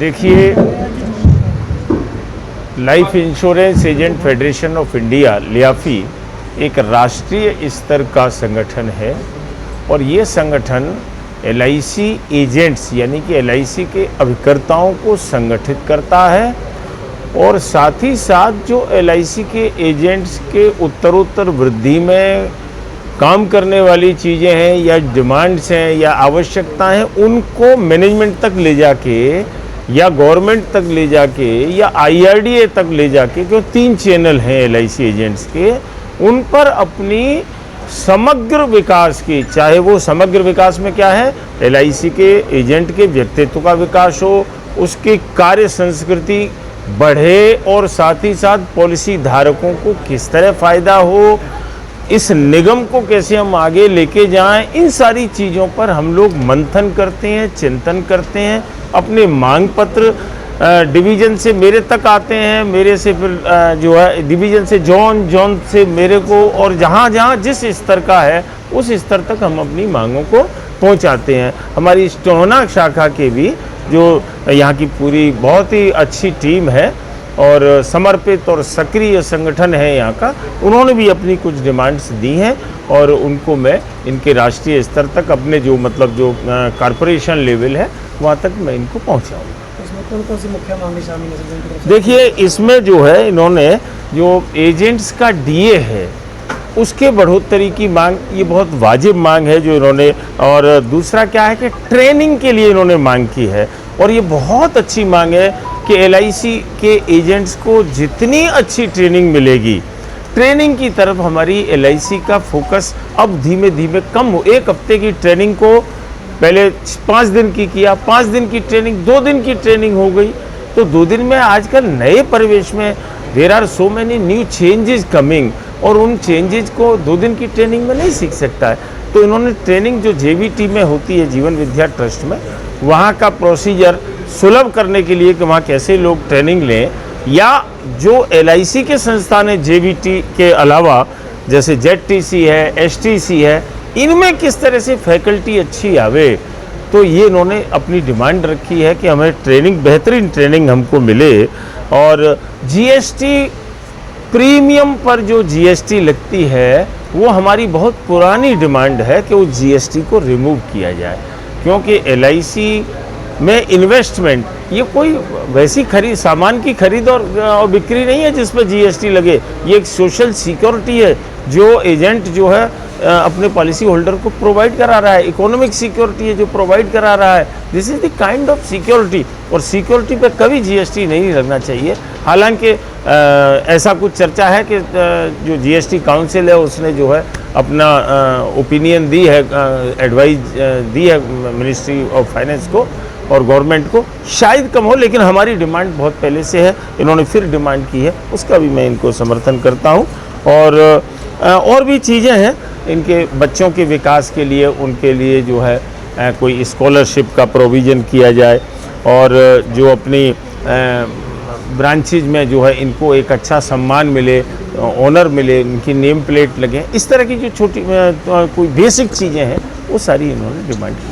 देखिए, life insurance agent federation of India LIAFI एक राष्ट्रीय स्तर का संगठन है और ये संगठन एलआईसी एजेंट्स यानी कि एलआईसी के अभिकर्ताओं को संगठित करता है और साथ ही साथ जो एलआईसी के एजेंट्स के उत्तरोत्तर वृद्धि में काम करने वाली चीज़ें हैं या डिमांड्स हैं या आवश्यकताएं हैं, उनको मैनेजमेंट तक ले जाके या गवर्नमेंट तक ले जाके या आईआरडीए तक ले जाके, जो 3 चैनल हैं एलआईसी एजेंट्स के, उन पर अपनी समग्र विकास की, चाहे वो समग्र विकास में क्या है, एलआईसी के एजेंट के व्यक्तित्व का विकास हो, उसकी कार्य संस्कृति बढ़े और साथ ही साथ पॉलिसी धारकों को किस तरह फ़ायदा हो, इस निगम को कैसे हम आगे लेके जाएं, इन सारी चीज़ों पर हम लोग मंथन करते हैं, चिंतन करते हैं। अपने मांग पत्र डिवीज़न से मेरे तक आते हैं, मेरे से फिर जो है डिवीज़न से जोन से मेरे को, और जहाँ जहाँ जिस स्तर का है उस स्तर तक हम अपनी मांगों को पहुँचाते हैं। हमारी स्टोना शाखा के भी जो यहाँ की पूरी बहुत ही अच्छी टीम है और समर्पित और सक्रिय संगठन है यहाँ का, उन्होंने भी अपनी कुछ डिमांड्स दी हैं और उनको मैं इनके राष्ट्रीय स्तर तक अपने जो जो कॉरपोरेशन लेवल है वहाँ तक मैं इनको पहुँचाऊँगा। इसमें कौन कौन सी मुख्य मांगें शामिल हैं? देखिए, इसमें जो है इन्होंने जो एजेंट्स का डीए है उसके बढ़ोतरी की मांग, ये बहुत वाजिब मांग है जो इन्होंने, और दूसरा क्या है कि ट्रेनिंग के लिए इन्होंने मांग की है और ये बहुत अच्छी मांग है कि एलआईसी के एजेंट्स को जितनी अच्छी ट्रेनिंग मिलेगी, ट्रेनिंग की तरफ हमारी एलआईसी का फोकस अब धीमे धीमे कम हो। 1 हफ्ते की ट्रेनिंग को पहले 5 दिन की किया, 5 दिन की ट्रेनिंग 2 दिन की ट्रेनिंग हो गई, तो 2 दिन में आजकल नए परिवेश में there are so many new changes coming और उन चेंजेस को 2 दिन की ट्रेनिंग में नहीं सीख सकता है। तो इन्होंने ट्रेनिंग जो जेवीटी में होती है, जीवन विद्या ट्रस्ट में, वहाँ का प्रोसीजर सुलभ करने के लिए कि वहाँ कैसे लोग ट्रेनिंग लें, या जो एलआईसी के संस्थान है जेवीटी के अलावा जैसे जेडटीसी है, एसटीसी है, इनमें किस तरह से फैकल्टी अच्छी आवे, तो ये इन्होंने अपनी डिमांड रखी है कि हमें ट्रेनिंग, बेहतरीन ट्रेनिंग हमको मिले। और जीएसटी प्रीमियम पर जो जीएसटी लगती है वो हमारी बहुत पुरानी डिमांड है कि वो जीएसटी को रिमूव किया जाए, क्योंकि एलआईसी में इन्वेस्टमेंट ये कोई वैसी सामान की खरीद और बिक्री नहीं है जिस पर जीएसटी लगे। ये एक सोशल सिक्योरिटी है जो एजेंट जो है अपने पॉलिसी होल्डर को प्रोवाइड करा रहा है, इकोनॉमिक सिक्योरिटी है जो प्रोवाइड करा रहा है। This is the kind of security, और सिक्योरिटी पे कभी जीएसटी नहीं लगना चाहिए। हालांकि ऐसा कुछ चर्चा है कि जो जीएसटी काउंसिल है उसने जो है अपना ओपिनियन दी है, एडवाइस दी है मिनिस्ट्री ऑफ फाइनेंस को और गवर्नमेंट को, शायद कम हो, लेकिन हमारी डिमांड बहुत पहले से है, इन्होंने फिर डिमांड की है, उसका भी मैं इनको समर्थन करता हूँ। और भी चीज़ें हैं इनके बच्चों के विकास के लिए, उनके लिए जो है कोई स्कॉलरशिप का प्रोविज़न किया जाए और जो अपनी ब्रांचेज में जो है इनको एक अच्छा सम्मान मिले, ऑनर मिले, इनकी नेम प्लेट लगे, इस तरह की जो छोटी कोई बेसिक चीज़ें हैं वो सारी इन्होंने डिमांड की।